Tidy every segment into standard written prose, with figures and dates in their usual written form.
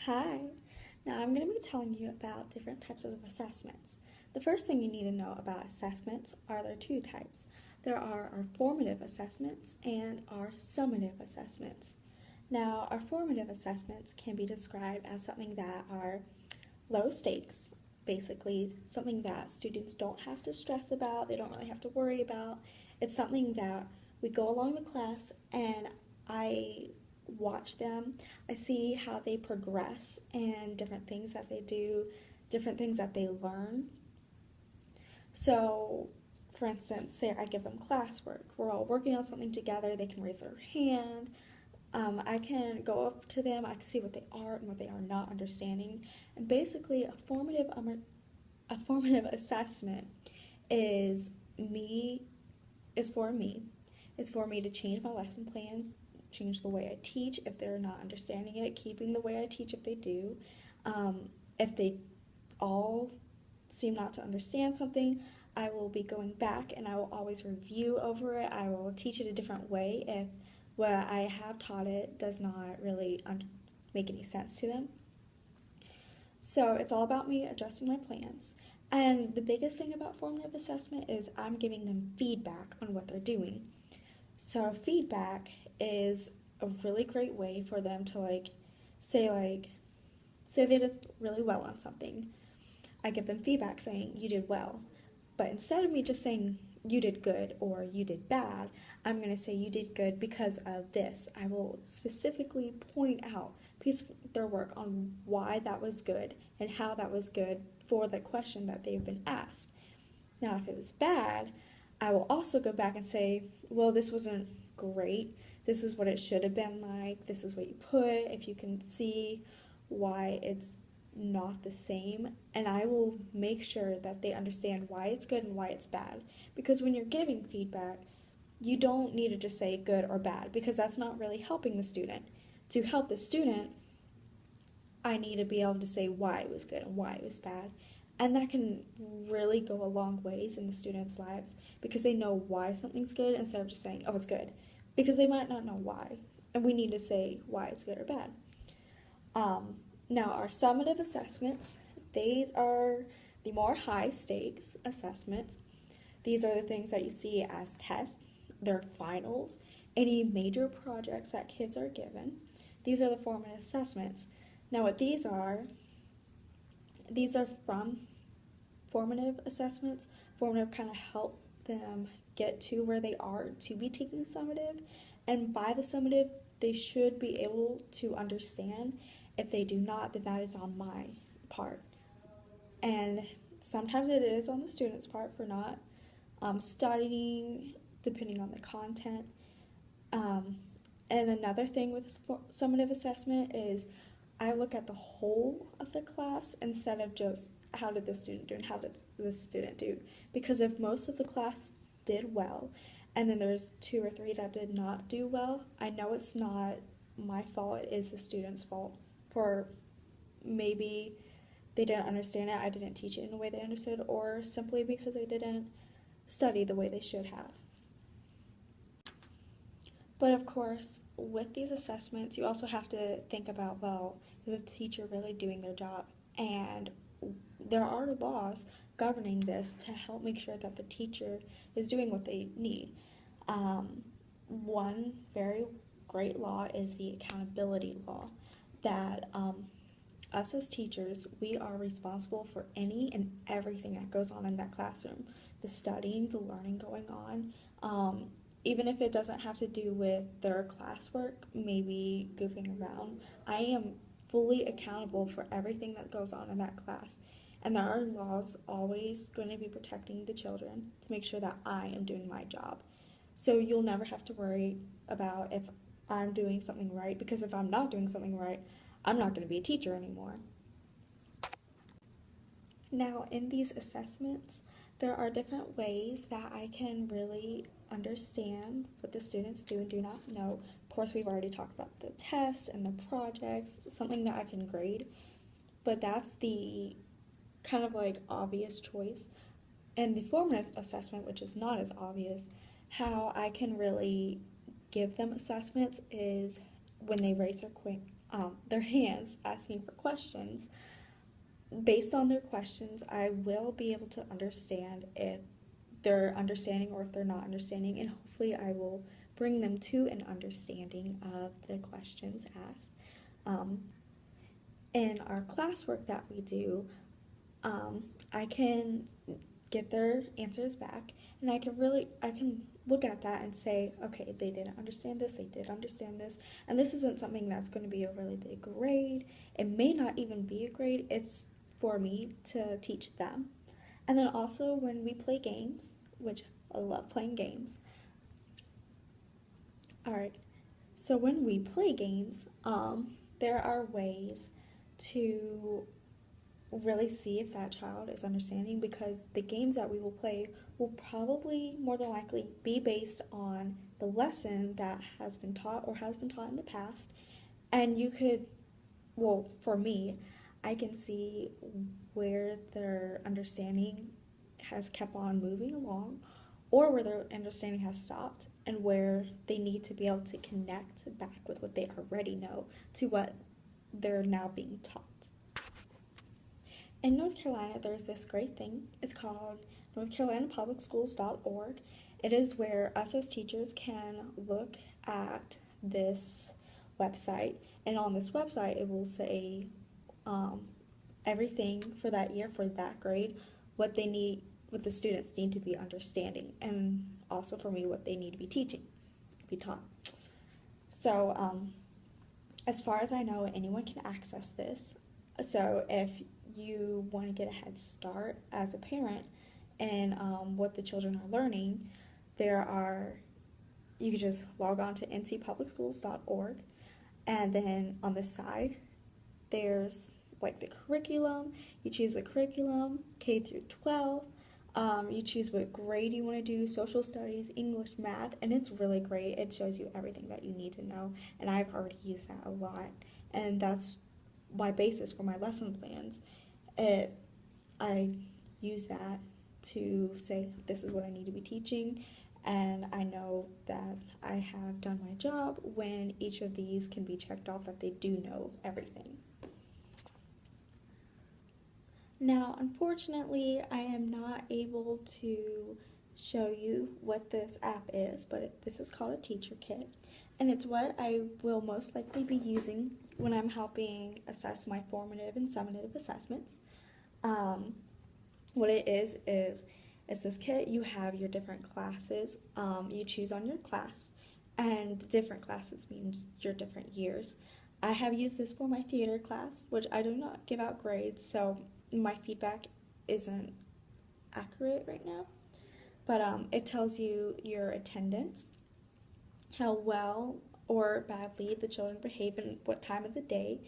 Hi. Now I'm going to be telling you about different types of assessments. The first thing you need to know about assessments are there are two types. There are our formative assessments and our summative assessments. Now, our formative assessments can be described as something that are low stakes, basically something that students don't have to stress about, they don't really have to worry about. It's something that we go along the class and I watch them. I see how they progress and different things that they do, different things that they learn. So, for instance, say I give them classwork. We're all working on something together. They can raise their hand. I can go up to them. I can see what they are and what they are not understanding. And basically, a formative assessment is me is for me. It's for me to change my lesson plans, change the way I teach if they're not understanding it, keeping the way I teach if they do. If they all seem not to understand something, I will be going back and I will always review over it. I will teach it a different way if what I have taught it does not really make any sense to them. So it's all about me adjusting my plans. And the biggest thing about formative assessment is I'm giving them feedback on what they're doing. So feedback is a really great way for them to say they did really well on something. I give them feedback saying you did well. But instead of me just saying you did good or you did bad, I'm going to say you did good because of this. I will specifically point out piece of their work on why that was good and how that was good for the question that they've been asked. Now, if it was bad, I will also go back and say, well, this wasn't great. This is what it should have been like. This is what you put. If you can see why it's not the same, and I will make sure that they understand why it's good and why it's bad. Because when you're giving feedback, you don't need to just say good or bad because that's not really helping the student. To help the student, I need to be able to say why it was good and why it was bad. And that can really go a long ways in the students' lives because they know why something's good instead of just saying, oh, it's good. Because they might not know why. And we need to say why it's good or bad. Now, our summative assessments, these are the more high stakes assessments. These are the things that you see as tests, their finals, any major projects that kids are given. These are the formative assessments. Now, what these are from formative assessments. Formative kind of help them get to where they are to be taking summative. And by the summative, they should be able to understand. If they do not, then that is on my part. And sometimes it is on the student's part for not studying, depending on the content. And another thing with summative assessment is I look at the whole of the class instead of just how did the student do and how did the student do. Because if most of the class did well, and then there's 2 or 3 that did not do well, I know it's not my fault, it is the student's fault for maybe they didn't understand it, I didn't teach it in a way they understood, or simply because they didn't study the way they should have. But of course, with these assessments, you also have to think about, well, is the teacher really doing their job? And there are laws governing this to help make sure that the teacher is doing what they need. One very great law is the accountability law that us as teachers, we are responsible for any and everything that goes on in that classroom. The studying, the learning going on, even if it doesn't have to do with their classwork, maybe goofing around, I am fully accountable for everything that goes on in that class. And there are laws always going to be protecting the children to make sure that I am doing my job. So you'll never have to worry about if I'm doing something right, because if I'm not doing something right, I'm not going to be a teacher anymore. Now, in these assessments, there are different ways that I can really understand what the students do and do not know. Of course, we've already talked about the tests and the projects, something that I can grade, but that's the kind of like obvious choice. And the formative assessment, which is not as obvious, how I can really give them assessments is when they raise their their hands asking for questions. Based on their questions, I will be able to understand if they're understanding or if they're not understanding, and hopefully I will bring them to an understanding of the questions asked. In our classwork that we do, I can get their answers back, and I can look at that and say, okay, they didn't understand this, they did understand this, and this isn't something that's going to be a really big grade. It may not even be a grade. It's for me to teach them. And then also when we play games, which I love playing games. All right. So when we play games, there are ways to really see if that child is understanding, because the games that we will play will probably more than likely be based on the lesson that has been taught or has been taught in the past. And you could, well, for me, I can see where their understanding has kept on moving along or where their understanding has stopped, and where they need to be able to connect back with what they already know to what they're now being taught. In North Carolina, there's this great thing. It's called NorthCarolinaPublicSchools.org. It is where us as teachers can look at this website, and on this website, it will say everything for that year, for that grade, what they need, what the students need to be understanding, and also for me, what they need to be teaching, be taught. So, as far as I know, anyone can access this. So if you want to get a head start as a parent and what the children are learning, you can just log on to ncpublicschools.org, and then on the side, there's like the curriculum. You choose the curriculum, K through 12. You choose what grade you want to do, social studies, English, math, and it's really great. It shows you everything that you need to know, and I've already used that a lot, and that's my basis for my lesson plans. I use that to say, this is what I need to be teaching, and I know that I have done my job when each of these can be checked off that they do know everything. Now, unfortunately, I am not able to show you what this app is, but this is called a teacher kit, and it's what I will most likely be using when I'm helping assess my formative and summative assessments. What it is it's this kit. You have your different classes. You choose on your class, and different classes means your different years. I have used this for my theater class, which I do not give out grades, so my feedback isn't accurate right now. But it tells you your attendance, how well or badly the children behave, and what time of the day.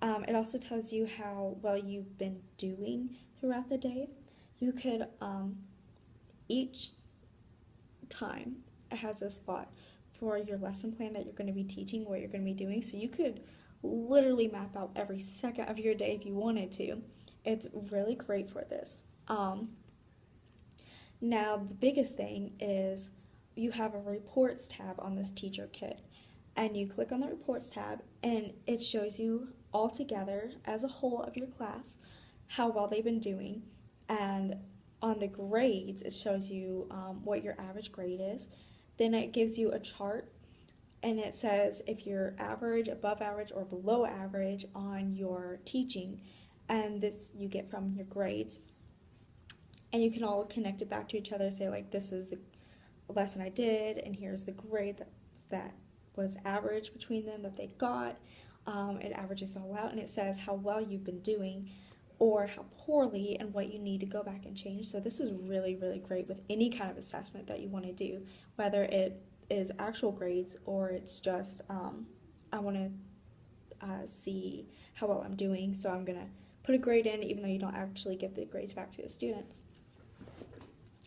It also tells you how well you've been doing throughout the day. You could, each time it has a slot for your lesson plan that you're going to be teaching, what you're going to be doing. So you could literally map out every second of your day if you wanted to. It's really great for this. Now, the biggest thing is you have a reports tab on this teacher kit, and you click on the reports tab, and it shows you all together as a whole of your class how well they've been doing. And on the grades, it shows you what your average grade is. Then it gives you a chart, and it says if you're average, above average, or below average on your teaching, and this you get from your grades. And you can all connect it back to each other, say like, this is the lesson I did, and here's the grade that was average between them that they got. It averages all out, and it says how well you've been doing or how poorly, and what you need to go back and change. So this is really, really great with any kind of assessment that you want to do, whether it is actual grades or it's just I want to see how well I'm doing, so I'm going to put a grade in even though you don't actually give the grades back to the students.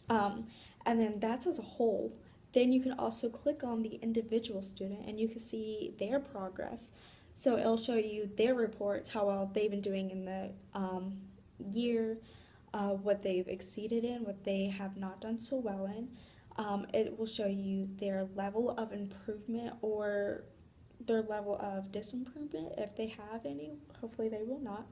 And then that's as a whole. Then you can also click on the individual student, and you can see their progress. So it'll show you their reports, how well they've been doing in the year, what they've exceeded in, what they have not done so well in. It will show you their level of improvement or their level of disimprovement if they have any. Hopefully, they will not.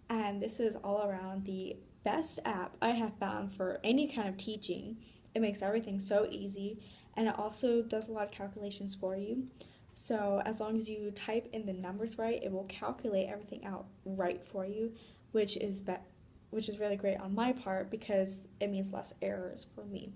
And this is all around the best app I have found for any kind of teaching. It makes everything so easy, and it also does a lot of calculations for you. So as long as you type in the numbers right, it will calculate everything out right for you, which is which is really great on my part because it means less errors for me.